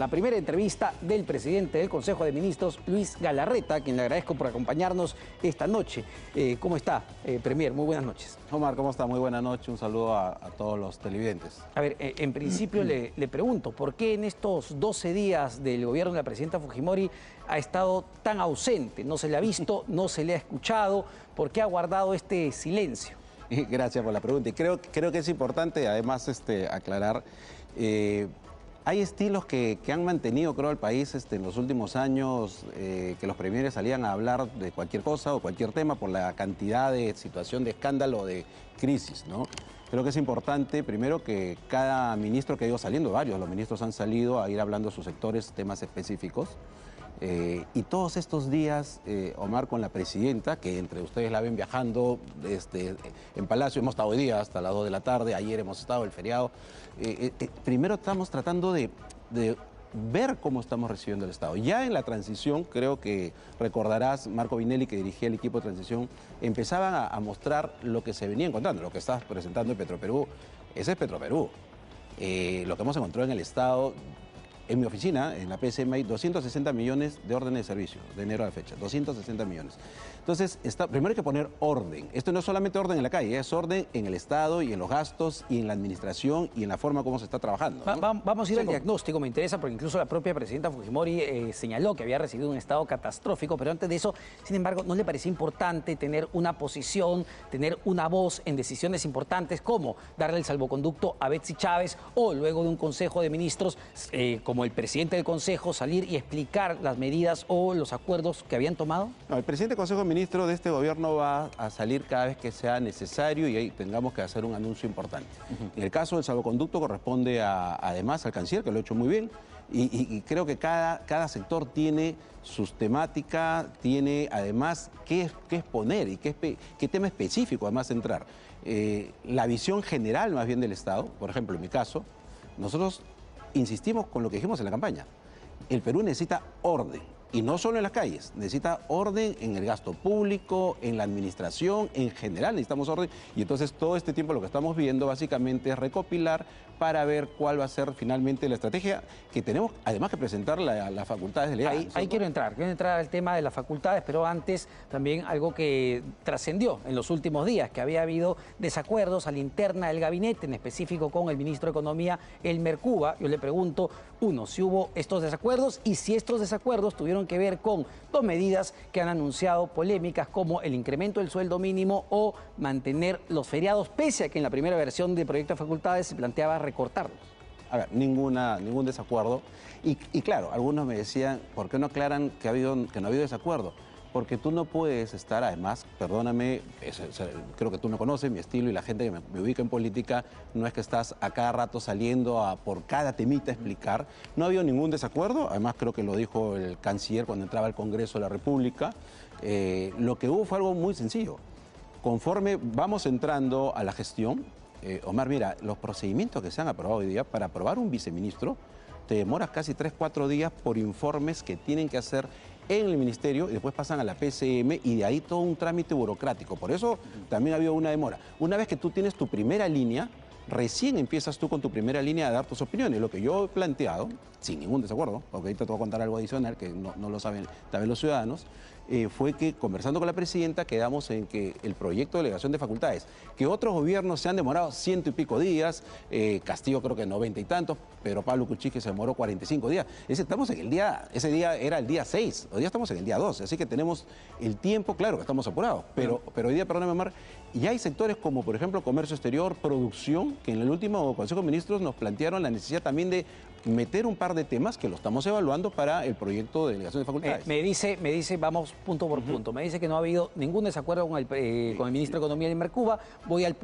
La primera entrevista del presidente del Consejo de Ministros, Luis Galarreta, a quien le agradezco por acompañarnos esta noche. ¿Cómo está, Premier? Muy buenas noches. Omar, ¿cómo está? Muy buena noche. Un saludo a todos los televidentes. A ver, en principio le pregunto, ¿por qué en estos 12 días del gobierno de la presidenta Fujimori ha estado tan ausente? No se le ha visto, no se le ha escuchado. ¿Por qué ha guardado este silencio? Gracias por la pregunta. Y creo que es importante, además, aclarar... hay estilos que han mantenido, creo, al país en los últimos años, que los premieres salían a hablar de cualquier cosa o cualquier tema por la cantidad de situación de escándalo o de crisis, ¿no? Creo que es importante, primero, que cada ministro que ha ido saliendo, varios de los ministros han salido a ir hablando de sus sectores, temas específicos. Y todos estos días, Omar, con la presidenta, que entre ustedes la ven viajando en Palacio, hemos estado hoy día hasta las 2 de la tarde, ayer hemos estado el feriado. Primero estamos tratando de ver cómo estamos recibiendo el Estado. Ya en la transición, creo que recordarás, Marco Vinelli, que dirigía el equipo de transición, empezaban a mostrar lo que se venía encontrando, lo que estás presentando en Petroperú. Ese es Petroperú. Lo que hemos encontrado en el Estado... En mi oficina, en la PSM, hay 260 millones de órdenes de servicio, de enero a la fecha, 260 millones. Entonces, primero hay que poner orden. Esto no es solamente orden en la calle, es orden en el Estado y en los gastos y en la administración y en la forma como se está trabajando, ¿no? Vamos a ir al diagnóstico, me interesa, porque incluso la propia presidenta Fujimori señaló que había recibido un estado catastrófico, pero antes de eso, sin embargo, ¿no le parecía importante tener una posición, tener una voz en decisiones importantes, como darle el salvoconducto a Betsy Chávez o luego de un Consejo de Ministros, como el presidente del Consejo, salir y explicar las medidas o los acuerdos que habían tomado? No, el presidente del Consejo de Ministros de este gobierno va a salir cada vez que sea necesario y ahí tengamos que hacer un anuncio importante. En el caso del salvoconducto corresponde además al canciller, que lo ha hecho muy bien, y creo que cada sector tiene sus temáticas, tiene además qué exponer y qué tema específico además entrar. La visión general más bien del Estado, por ejemplo, en mi caso, nosotros insistimos con lo que dijimos en la campaña. El Perú necesita orden, y no solo en las calles, necesita orden en el gasto público, en la administración, en general necesitamos orden, y entonces todo este tiempo lo que estamos viendo básicamente es recopilar para ver cuál va a ser finalmente la estrategia que tenemos, además que presentarla a las facultades delegadas. Ahí quiero entrar al tema de las facultades, pero antes también algo que trascendió en los últimos días, que había habido desacuerdos a la interna del gabinete, en específico con el ministro de Economía, Elmer Cuba. Yo le pregunto, uno, si hubo estos desacuerdos y si estos desacuerdos tuvieron que ver con dos medidas que han anunciado polémicas, como el incremento del sueldo mínimo o mantener los feriados, pese a que en la primera versión del proyecto de facultades se planteaba recortarlos. A ver, ningún desacuerdo. Y claro, algunos me decían, ¿por qué no aclaran que no ha habido desacuerdo? Porque tú no puedes estar, además, perdóname, creo que tú me conoces, mi estilo y la gente que me ubica en política, no es que estás a cada rato saliendo por cada temita a explicar. No ha habido ningún desacuerdo, además creo que lo dijo el canciller cuando entraba al Congreso de la República. Lo que hubo fue algo muy sencillo. Conforme vamos entrando a la gestión, Omar, mira, los procedimientos que se han aprobado hoy día, para aprobar un viceministro, te demoras casi 3-4 días por informes que tienen que hacer en el ministerio y después pasan a la PCM y de ahí todo un trámite burocrático. Por eso también ha habido una demora. Una vez que tú tienes tu primera línea, recién empiezas tú con tu primera línea a dar tus opiniones. Lo que yo he planteado, sin ningún desacuerdo, porque ahorita te voy a contar algo adicional que no lo saben también los ciudadanos, fue que conversando con la presidenta quedamos en que el proyecto de delegación de facultades, que otros gobiernos se han demorado 100 y pico días, Castillo creo que 90 y tantos, pero Pablo Kuczynski se demoró 45 días. Ese día era el día 6, hoy día estamos en el día 12, así que tenemos el tiempo, claro que estamos apurados, pero hoy día, perdóname, Omar, ya hay sectores como, por ejemplo, comercio exterior, producción, que en el último Consejo de Ministros nos plantearon la necesidad también de meter un par de temas que lo estamos evaluando para el proyecto de delegación de facultades. Me dice, vamos punto por punto, me dice que no ha habido ningún desacuerdo con el ministro de Economía, Elmer Cuba. Voy al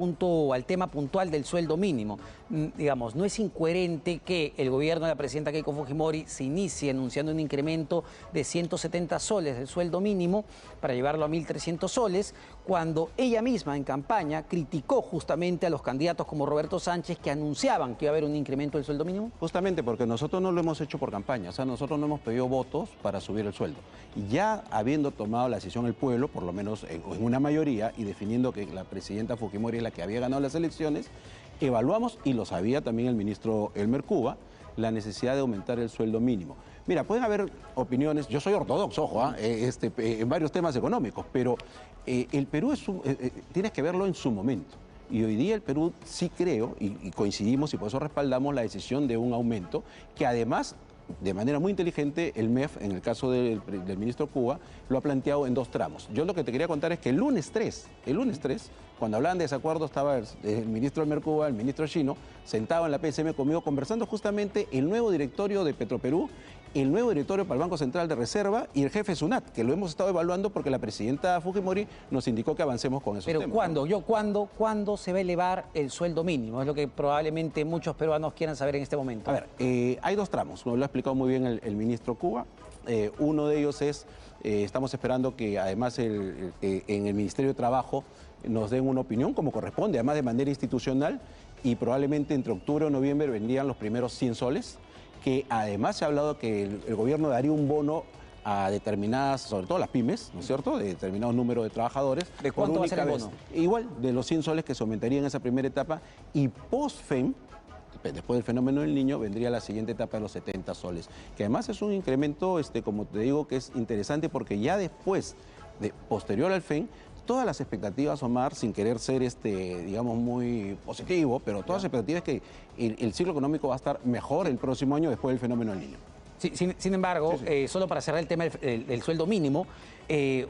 tema puntual del sueldo mínimo. Digamos, ¿no es incoherente que el gobierno de la presidenta Keiko Fujimori se inicie anunciando un incremento de 170 soles del sueldo mínimo para llevarlo a 1.300 soles, cuando ella misma en campaña criticó justamente a los candidatos como Roberto Sánchez, que anunciaban que iba a haber un incremento del sueldo mínimo? Justamente porque nosotros no lo hemos hecho por campaña, o sea, nosotros no hemos pedido votos para subir el sueldo. Y ya habiendo tomado la decisión el pueblo, por lo menos en una mayoría, y definiendo que la presidenta Fujimori es la que había ganado las elecciones, evaluamos, y lo sabía también el ministro Elmer Cuba, la necesidad de aumentar el sueldo mínimo. Mira, pueden haber opiniones, yo soy ortodoxo, ojo, en varios temas económicos, pero el Perú tienes que verlo en su momento. Y hoy día el Perú sí creo, y coincidimos y por eso respaldamos la decisión de un aumento, que además, de manera muy inteligente, el MEF, en el caso del ministro Cuba, lo ha planteado en 2 tramos. Yo lo que te quería contar es que el lunes 3, cuando hablaban de desacuerdo, estaba el ministro del Mercuba, el ministro Chino, sentado en la PSM conmigo, conversando justamente el nuevo directorio de Petroperú, el nuevo directorio para el Banco Central de Reserva y el jefe SUNAT, que lo hemos estado evaluando porque la presidenta Fujimori nos indicó que avancemos con esos temas. Pero ¿cuándo se va a elevar el sueldo mínimo? Es lo que probablemente muchos peruanos quieran saber en este momento. A ver, hay 2 tramos, como lo ha explicado muy bien el ministro Cuba. Uno de ellos es, estamos esperando que además en el Ministerio de Trabajo nos den una opinión como corresponde, además de manera institucional, y probablemente entre octubre o noviembre vendrían los primeros 100 soles, que además se ha hablado que el gobierno daría un bono a determinadas, sobre todo las pymes, ¿no es cierto?, de determinados números de trabajadores. ¿De cuánto va a ser el bono? Igual, de los 100 soles que se aumentaría en esa primera etapa, y post-FEM, después del fenómeno del niño, vendría la siguiente etapa de los 70 soles, que además es un incremento, como te digo, que es interesante porque ya después, posterior al FEM, todas las expectativas, Omar, sin querer ser, digamos, muy positivo, pero todas las expectativas es que el ciclo económico va a estar mejor el próximo año después del fenómeno del niño. Sí, sin embargo, solo para cerrar el tema del sueldo mínimo,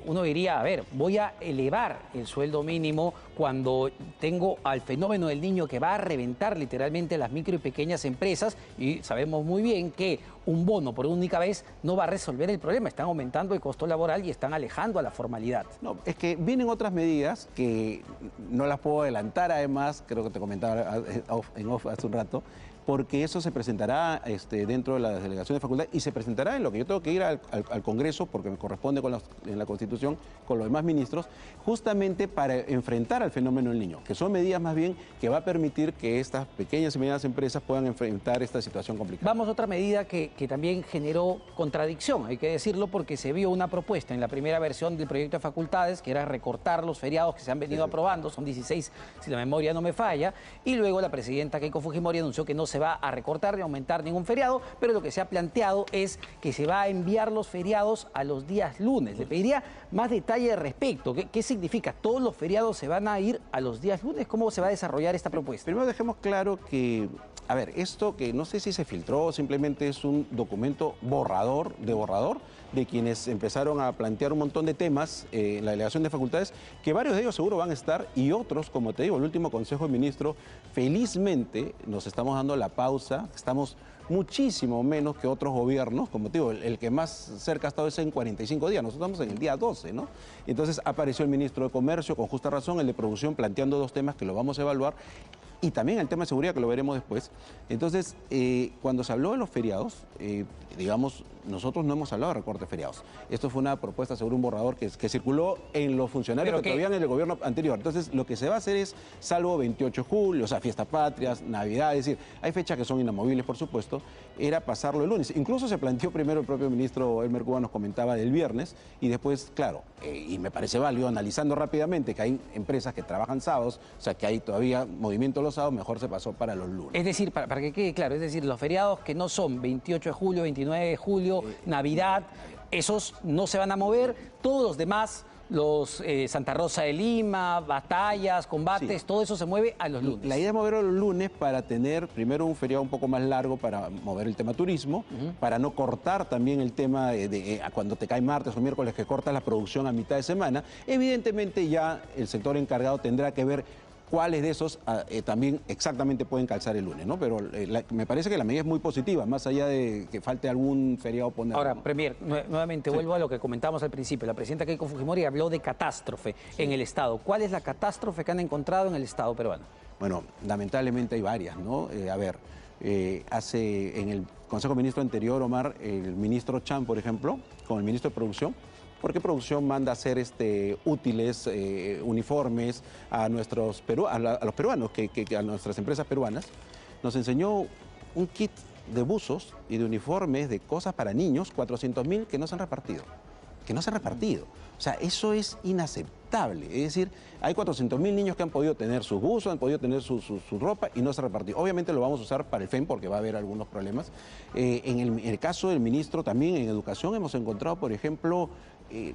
uno diría, a ver, voy a elevar el sueldo mínimo cuando tengo al fenómeno del niño que va a reventar literalmente las micro y pequeñas empresas, y sabemos muy bien que un bono por única vez no va a resolver el problema. Están aumentando el costo laboral y están alejando a la formalidad. No, es que vienen otras medidas que no las puedo adelantar, además, creo que te comentaba en off hace un rato, porque eso se presentará dentro de la delegación de facultad y se presentará en lo que yo tengo que ir al Congreso, porque me corresponde en la Constitución, con los demás ministros, justamente para enfrentar al fenómeno del niño, que son medidas más bien que va a permitir que estas pequeñas y medianas empresas puedan enfrentar esta situación complicada. Vamos a otra medida que también generó contradicción, hay que decirlo, porque se vio una propuesta en la primera versión del proyecto de facultades, que era recortar los feriados que se han venido aprobando, son 16 si la memoria no me falla, y luego la presidenta Keiko Fujimori anunció que no se va a recortar ni aumentar ningún feriado, pero lo que se ha planteado es que se va a enviar los feriados a los días lunes. Le pediría más detalle al respecto. ¿Qué significa? ¿Todos los feriados se van a ir a los días lunes? ¿Cómo se va a desarrollar esta propuesta? Primero dejemos claro que, a ver, esto que no sé si se filtró o simplemente es un documento borrador de quienes empezaron a plantear un montón de temas en la delegación de facultades, que varios de ellos seguro van a estar y otros, como te digo, el último Consejo de Ministros, felizmente nos estamos dando la pausa, estamos muchísimo menos que otros gobiernos, como te digo, el que más cerca ha estado es en 45 días, nosotros estamos en el día 12, ¿no? Entonces apareció el ministro de Comercio, con justa razón, el de Producción, planteando 2 temas que lo vamos a evaluar, y también el tema de seguridad, que lo veremos después. Entonces, cuando se habló de los feriados, digamos, nosotros no hemos hablado de recorte de feriados. Esto fue una propuesta sobre un borrador que circuló en los funcionarios que todavía en el gobierno anterior. Entonces, lo que se va a hacer es, salvo 28 de julio, o sea, fiestas patrias, Navidad, es decir, hay fechas que son inamovibles, por supuesto, era pasarlo el lunes. Incluso se planteó primero, el propio ministro Elmer Cuba nos comentaba del viernes, y después, claro, y me parece válido, analizando rápidamente que hay empresas que trabajan sábados, o sea, que hay todavía movimiento los sábados, mejor se pasó para los lunes. Es decir, para que quede claro, es decir, los feriados que no son 28 de julio, 29 de julio, Navidad, esos no se van a mover, todos los demás, los Santa Rosa de Lima, batallas, combates, todo eso se mueve a los lunes. La idea es moverlo a los lunes para tener primero un feriado un poco más largo para mover el tema turismo, para no cortar también el tema de cuando te cae martes o miércoles que cortas la producción a mitad de semana. Evidentemente ya el sector encargado tendrá que ver cuáles de esos también exactamente pueden calzar el lunes, ¿no? Pero me parece que la medida es muy positiva, más allá de que falte algún feriado poner. Ahora, Premier, nuevamente vuelvo a lo que comentamos al principio. La presidenta Keiko Fujimori habló de catástrofe en el Estado. ¿Cuál es la catástrofe que han encontrado en el Estado peruano? Bueno, lamentablemente hay varias, ¿no? En el Consejo de Ministros anterior, Omar, el ministro Chan, por ejemplo, con el ministro de Producción, porque Producción manda a hacer útiles, uniformes a los peruanos, a nuestras empresas peruanas. Nos enseñó un kit de buzos y de uniformes, de cosas para niños, 400.000 que no se han repartido. que no se ha repartido. O sea, eso es inaceptable. Es decir, hay 400.000 niños que han podido tener sus buzos, han podido tener su ropa y no se ha repartido. Obviamente lo vamos a usar para el FEM porque va a haber algunos problemas. En el caso del ministro también en educación hemos encontrado, por ejemplo,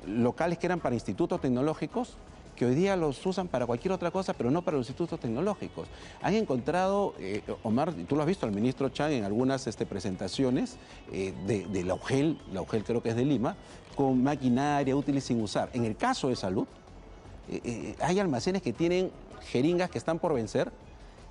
locales que eran para institutos tecnológicos que hoy día los usan para cualquier otra cosa, pero no para los institutos tecnológicos. Han encontrado, Omar, tú lo has visto al ministro Chang en algunas presentaciones de la UGEL creo que es de Lima, con maquinaria, útiles sin usar. En el caso de salud, hay almacenes que tienen jeringas que están por vencer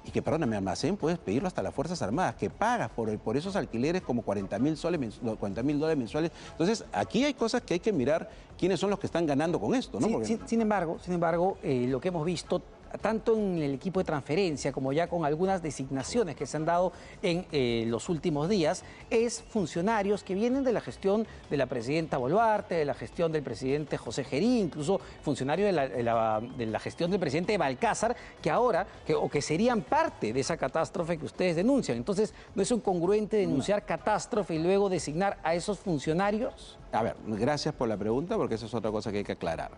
y que, perdóname, almacén puedes pedirlo hasta las Fuerzas Armadas, que pagas por esos alquileres como 40.000 dólares mensuales. Entonces, aquí hay cosas que hay que mirar quiénes son los que están ganando con esto, ¿no? Sí, Porque... sin embargo, lo que hemos visto tanto en el equipo de transferencia como ya con algunas designaciones que se han dado en los últimos días, es funcionarios que vienen de la gestión de la presidenta Boluarte, de la gestión del presidente José Gerí, incluso funcionarios de la gestión del presidente Balcázar, que ahora, que serían parte de esa catástrofe que ustedes denuncian. Entonces, ¿no es incongruente denunciar catástrofe y luego designar a esos funcionarios? A ver, gracias por la pregunta, porque esa es otra cosa que hay que aclarar.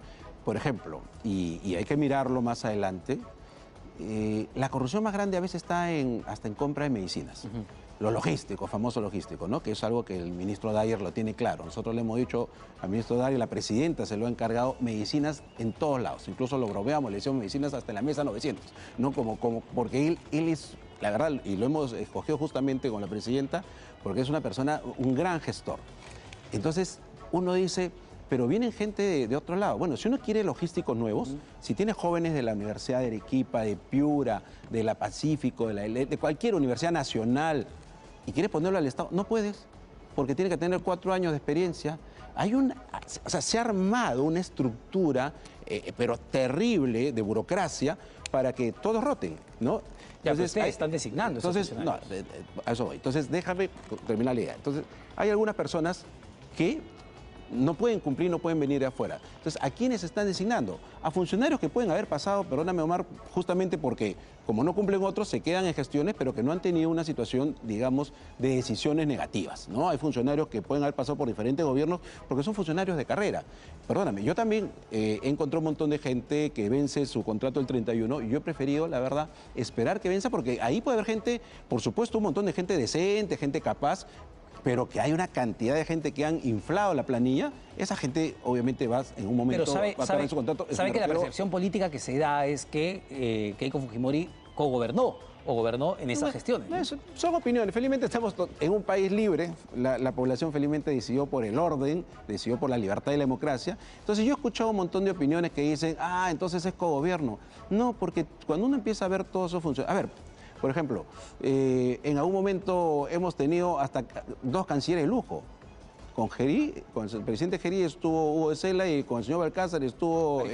Por ejemplo, y hay que mirarlo más adelante, la corrupción más grande a veces está hasta en compra de medicinas. Lo logístico, famoso logístico, ¿no? Que es algo que el ministro Dyer lo tiene claro. Nosotros le hemos dicho al ministro Dyer, la presidenta se lo ha encargado, medicinas en todos lados. Incluso lo bromeamos, le decimos medicinas hasta en la mesa 900, ¿no? Porque él es, la verdad, y lo hemos escogido justamente con la presidenta, porque es una persona, un gran gestor. Entonces, uno dice... pero vienen gente de otro lado. Bueno, si uno quiere logísticos nuevos, si tiene jóvenes de la Universidad de Arequipa, de Piura, de la Pacífico, de cualquier universidad nacional, y quieres ponerlo al Estado, no puedes, porque tiene que tener 4 años de experiencia. O sea, se ha armado una estructura, pero terrible, de burocracia, para que todos roten, ¿no? Entonces, ustedes están designando. Entonces, no, a eso voy. Entonces, déjame terminar la idea. Entonces, hay algunas personas que no pueden cumplir, no pueden venir de afuera. Entonces, ¿a quiénes están designando? A funcionarios que pueden haber pasado, perdóname Omar, justamente porque como no cumplen otros, se quedan en gestiones, pero que no han tenido una situación, digamos, de decisiones negativas, ¿no? Hay funcionarios que pueden haber pasado por diferentes gobiernos porque son funcionarios de carrera. Perdóname, yo también encontré un montón de gente que vence su contrato el 31 y yo he preferido, la verdad, esperar que venza porque ahí puede haber gente, por supuesto, un montón de gente decente, gente capaz, pero que hay una cantidad de gente que han inflado la planilla, esa gente obviamente va en un momento a perder su contrato. ¿Sabe que la percepción política que se da es que Keiko Fujimori cogobernó o gobernó en esas gestiones? Son opiniones. Felizmente estamos en un país libre, la población felizmente decidió por el orden, decidió por la libertad y la democracia. Entonces yo he escuchado un montón de opiniones que dicen, entonces es cogobierno. No, porque cuando uno empieza a ver todo eso funciona. A ver, por ejemplo, en algún momento hemos tenido hasta 2 cancilleres de lujo. Con Gerí, con el presidente Gerí estuvo Hugo de Sela y con el señor Balcázar estuvo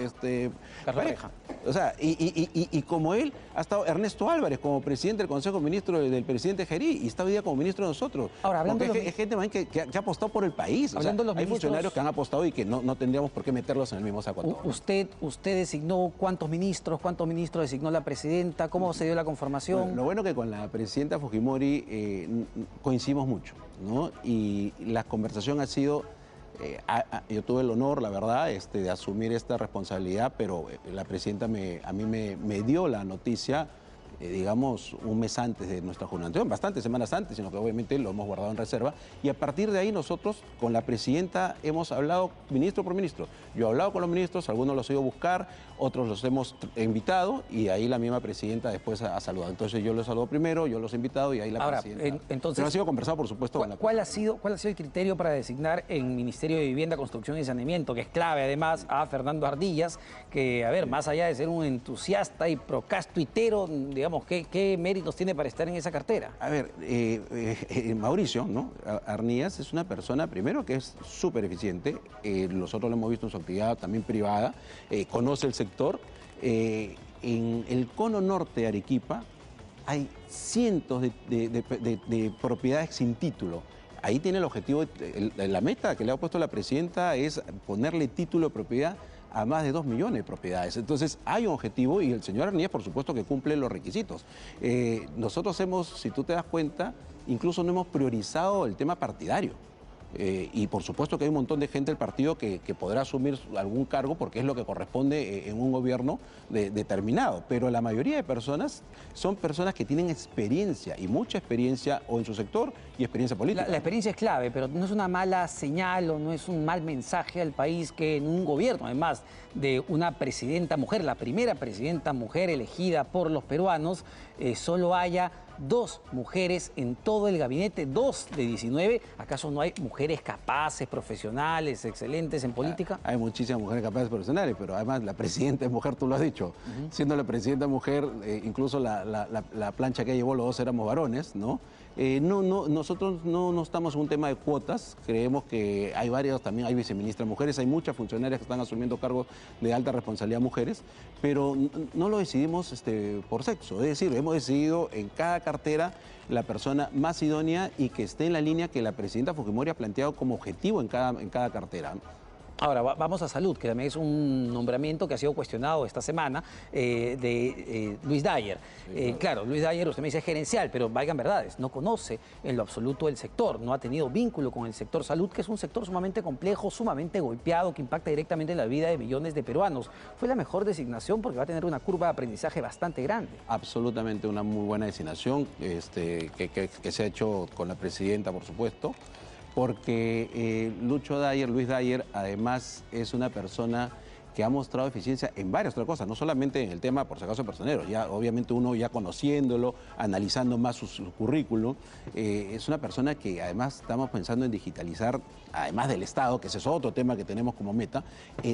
Pareja. O sea, y como él ha estado Ernesto Álvarez como presidente del Consejo Ministro del presidente Gerí y está hoy día como ministro de nosotros. Ahora, hablando es gente que ha apostado por el país. Hay funcionarios que han apostado y que no tendríamos por qué meterlos en el mismo saco. ¿Usted designó cuántos ministros designó la presidenta? ¿Cómo se dio la conformación? Bueno, lo bueno que con la presidenta Fujimori coincidimos mucho, ¿no? Y la conversación ha sido, yo tuve el honor, la verdad, de asumir esta responsabilidad, pero la presidenta a mí me dio la noticia, digamos, un mes antes de nuestra juramentación, bastantes semanas antes, sino que obviamente lo hemos guardado en reserva. Y a partir de ahí nosotros, con la presidenta, hemos hablado ministro por ministro. Yo he hablado con los ministros, algunos los he ido a buscar, otros los hemos invitado y ahí la misma presidenta después ha saludado. Entonces yo los saludo primero, yo los he invitado y ahí la presidenta. Entonces, pero ha sido conversado, por supuesto, con la ¿cuál ha sido el criterio para designar en Ministerio de Vivienda, Construcción y Saneamiento, que es clave además, a Fernando Ardillas, que, a ver, más allá de ser un entusiasta y tuitero, digamos, ¿qué méritos tiene para estar en esa cartera? A ver, Mauricio, ¿no? Ardillas es una persona, primero, que es súper eficiente, nosotros lo hemos visto en su actividad también privada, conoce el sector. En el cono norte de Arequipa hay cientos de propiedades sin título. Ahí tiene el objetivo, la meta que le ha puesto la presidenta es ponerle título de propiedad a más de 2 millones de propiedades. Entonces hay un objetivo y el señor Ardillas, por supuesto, que cumple los requisitos. Nosotros si tú te das cuenta, incluso no hemos priorizado el tema partidario. Y por supuesto que hay un montón de gente del partido que podrá asumir algún cargo porque es lo que corresponde en un gobierno determinado. Pero la mayoría de personas son personas que tienen experiencia y mucha experiencia o en su sector y experiencia política. La experiencia es clave, pero no es una mala señal o no es un mal mensaje al país que en un gobierno, además de una presidenta mujer, la primera presidenta mujer elegida por los peruanos, solo haya 2 mujeres en todo el gabinete, 2 de 19. ¿Acaso no hay mujeres capaces, profesionales, excelentes en política? Hay muchísimas mujeres capaces profesionales, pero además la presidenta es mujer, tú lo has dicho. Siendo la presidenta mujer, incluso la plancha que llevó los 2 éramos varones, ¿no? Nosotros no estamos en un tema de cuotas, creemos que hay varias, también hay viceministras mujeres, hay muchas funcionarias que están asumiendo cargos de alta responsabilidad mujeres, pero no lo decidimos por sexo, es decir, hemos decidido en cada cartera la persona más idónea y que esté en la línea que la presidenta Fujimori ha planteado como objetivo en cada cartera. Ahora, vamos a salud, que también es un nombramiento que ha sido cuestionado esta semana de Luis Dyer. Claro, Luis Dyer, usted me dice gerencial, pero valgan verdades, no conoce en lo absoluto el sector, no ha tenido vínculo con el sector salud, que es un sector sumamente complejo, sumamente golpeado, que impacta directamente en la vida de millones de peruanos. Fue la mejor designación porque va a tener una curva de aprendizaje bastante grande. Absolutamente una muy buena designación que se ha hecho con la presidenta, por supuesto. Porque Luis Dyer, además, es una persona que ha mostrado eficiencia en varias otras cosas, no solamente en el tema, por si acaso, personeros. Ya, obviamente uno ya conociéndolo, analizando más su currículum, es una persona que además estamos pensando en digitalizar, además del Estado, que ese es otro tema que tenemos como meta,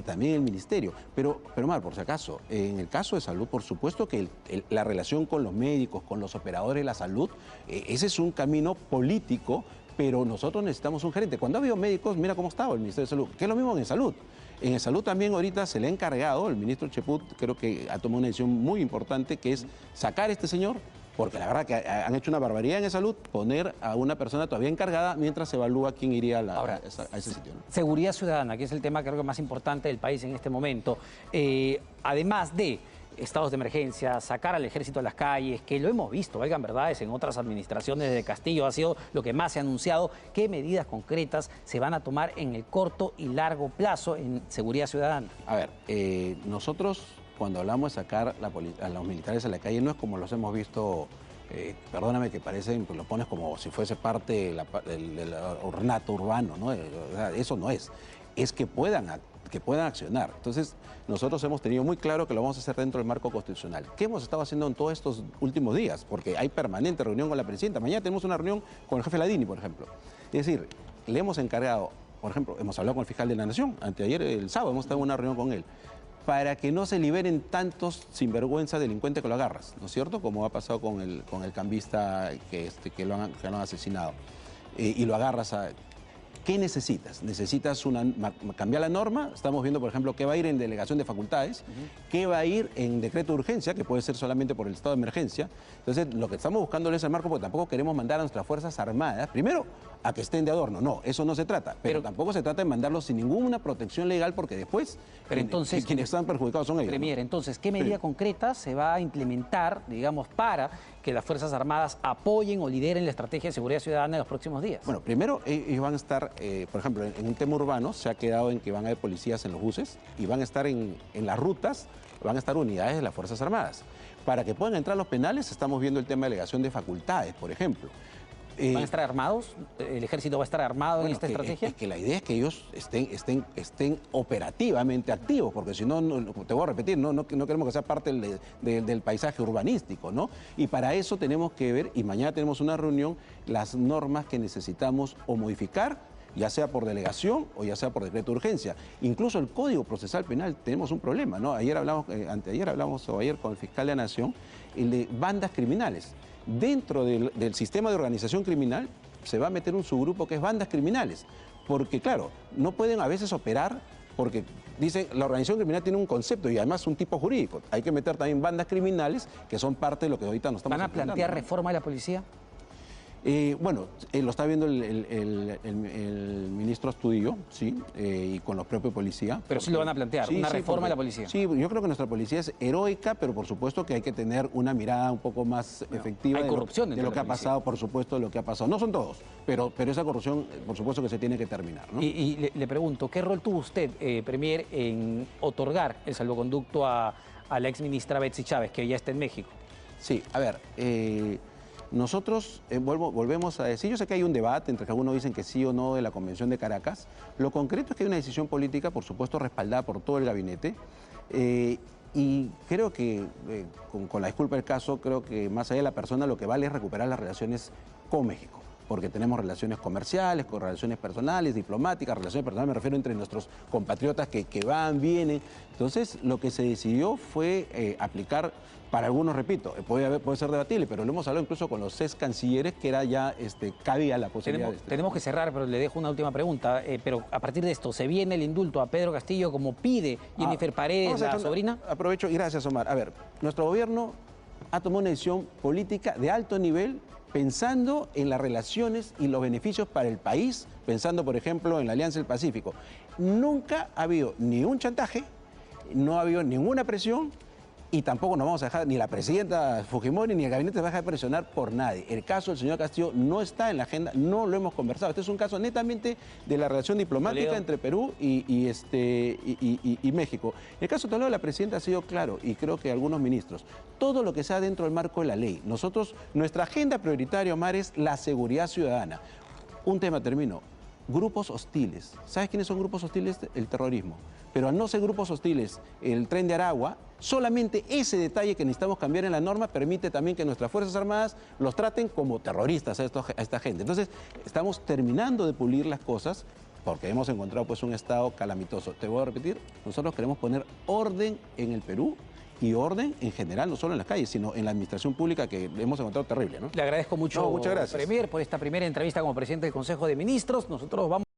también el Ministerio. Pero Mar, por si acaso, en el caso de salud, por supuesto que la relación con los médicos, con los operadores de la salud, ese es un camino político, pero nosotros necesitamos un gerente. Cuando ha habido médicos, mira cómo estaba el Ministerio de Salud, que es lo mismo en salud. En salud también ahorita se le ha encargado, el ministro Cheput creo que ha tomado una decisión muy importante, que es sacar a este señor, porque la verdad que han hecho una barbaridad en salud, poner a una persona todavía encargada mientras se evalúa quién iría a ese sitio, ¿no? Seguridad ciudadana, que es el tema creo que más importante del país en este momento. Además de estados de emergencia, sacar al ejército a las calles, que lo hemos visto, valgan verdades, en otras administraciones de Castillo ha sido lo que más se ha anunciado. ¿Qué medidas concretas se van a tomar en el corto y largo plazo en seguridad ciudadana? A ver, nosotros cuando hablamos de sacar a los militares a la calle no es como los hemos visto, perdóname que parecen, pues lo pones como si fuese parte del ornato urbano, ¿no? Eso no es que puedan accionar. Entonces, nosotros hemos tenido muy claro que lo vamos a hacer dentro del marco constitucional. ¿Qué hemos estado haciendo en todos estos últimos días? Porque hay permanente reunión con la presidenta. Mañana tenemos una reunión con el jefe Ladini, por ejemplo. Es decir, le hemos encargado, por ejemplo, hemos hablado con el fiscal de la Nación, anteayer, el sábado, hemos estado en una reunión con él, para que no se liberen tantos sinvergüenza delincuentes que lo agarras, ¿no es cierto? Como ha pasado con el cambista que lo han asesinado. Y lo agarras a... ¿Qué necesitas? Necesitas cambiar la norma. Estamos viendo, por ejemplo, qué va a ir en delegación de facultades, qué va a ir en decreto de urgencia, que puede ser solamente por el estado de emergencia. Entonces, lo que estamos buscando es el marco, porque tampoco queremos mandar a nuestras Fuerzas Armadas, primero, a que estén de adorno. No, eso no se trata. Pero tampoco se trata de mandarlos sin ninguna protección legal, porque después quienes están perjudicados son ellos. Premier, entonces, ¿qué medida concreta se va a implementar, digamos, para que las Fuerzas Armadas apoyen o lideren la estrategia de seguridad ciudadana en los próximos días? Bueno, primero ellos van a estar, por ejemplo, en un tema urbano se ha quedado en que van a haber policías en los buses y van a estar en las rutas, van a estar unidades de las Fuerzas Armadas. Para que puedan entrar los penales, estamos viendo el tema de delegación de facultades, por ejemplo. ¿Van a estar armados? ¿El ejército va a estar armado en esta estrategia? Es que la idea es que ellos estén operativamente activos, porque si no, te voy a repetir, no queremos que sea parte del paisaje urbanístico, ¿no? Y para eso tenemos que ver, y mañana tenemos una reunión, las normas que necesitamos o modificar, ya sea por delegación o ya sea por decreto de urgencia. Incluso el Código Procesal Penal tenemos un problema, ¿no? Ayer con el fiscal de la Nación, de bandas criminales. Dentro del sistema de organización criminal se va a meter un subgrupo que es bandas criminales, porque claro, no pueden a veces operar porque dicen la organización criminal tiene un concepto y además un tipo jurídico. Hay que meter también bandas criminales que son parte de lo que ahorita nos estamos ¿Van a plantear reforma de la policía? Bueno, lo está viendo el ministro Astudillo, sí, y con los propios policías. Pero sí lo van a plantear, una reforma de la policía. Sí, yo creo que nuestra policía es heroica, pero por supuesto que hay que tener una mirada un poco más efectiva hay corrupción de lo que ha pasado, por supuesto, de lo que ha pasado. No son todos, pero esa corrupción, por supuesto que se tiene que terminar, ¿no? Y le pregunto, ¿qué rol tuvo usted, Premier, en otorgar el salvoconducto a la exministra Betsy Chávez, que ya está en México? Sí, a ver, nosotros, volvemos a decir, yo sé que hay un debate entre que algunos dicen que sí o no de la Convención de Caracas. Lo concreto es que hay una decisión política, por supuesto, respaldada por todo el gabinete. Y creo que, con la disculpa del caso, creo que más allá de la persona lo que vale es recuperar las relaciones con México. Porque tenemos relaciones comerciales, con relaciones personales, diplomáticas, relaciones personales, me refiero entre nuestros compatriotas que van, vienen. Entonces, lo que se decidió fue aplicar, para algunos, repito, puede ser debatible, pero lo hemos hablado incluso con los ex cancilleres, que era ya, cabía la posibilidad. Tenemos que cerrar, pero le dejo una última pregunta. Pero a partir de esto, ¿se viene el indulto a Pedro Castillo como pide Jennifer Paredes, la sobrina? Aprovecho, y gracias, Omar. A ver, nuestro gobierno ha tomado una decisión política de alto nivel, pensando en las relaciones y los beneficios para el país, pensando, por ejemplo, en la Alianza del Pacífico. Nunca ha habido ni un chantaje, no ha habido ninguna presión, y tampoco nos vamos a dejar, ni la presidenta Fujimori ni el gabinete se va a dejar presionar por nadie. El caso del señor Castillo no está en la agenda, no lo hemos conversado. Este es un caso netamente de la relación diplomática entre Perú y México. El caso de Toledo, la presidenta ha sido claro, y creo que algunos ministros, todo lo que sea dentro del marco de la ley. Nosotros, nuestra agenda prioritaria, Omar, es la seguridad ciudadana. Un tema, termino. Grupos hostiles. ¿Sabes quiénes son grupos hostiles? El terrorismo. Pero al no ser grupos hostiles, el Tren de Aragua, solamente ese detalle que necesitamos cambiar en la norma permite también que nuestras Fuerzas Armadas los traten como terroristas a esta gente. Entonces, estamos terminando de pulir las cosas porque hemos encontrado pues un estado calamitoso. Te voy a repetir, nosotros queremos poner orden en el Perú y orden en general, no solo en las calles, sino en la administración pública que hemos encontrado terrible, ¿no? Le agradezco mucho, muchas gracias. Premier, por esta primera entrevista como presidente del Consejo de Ministros. Nosotros vamos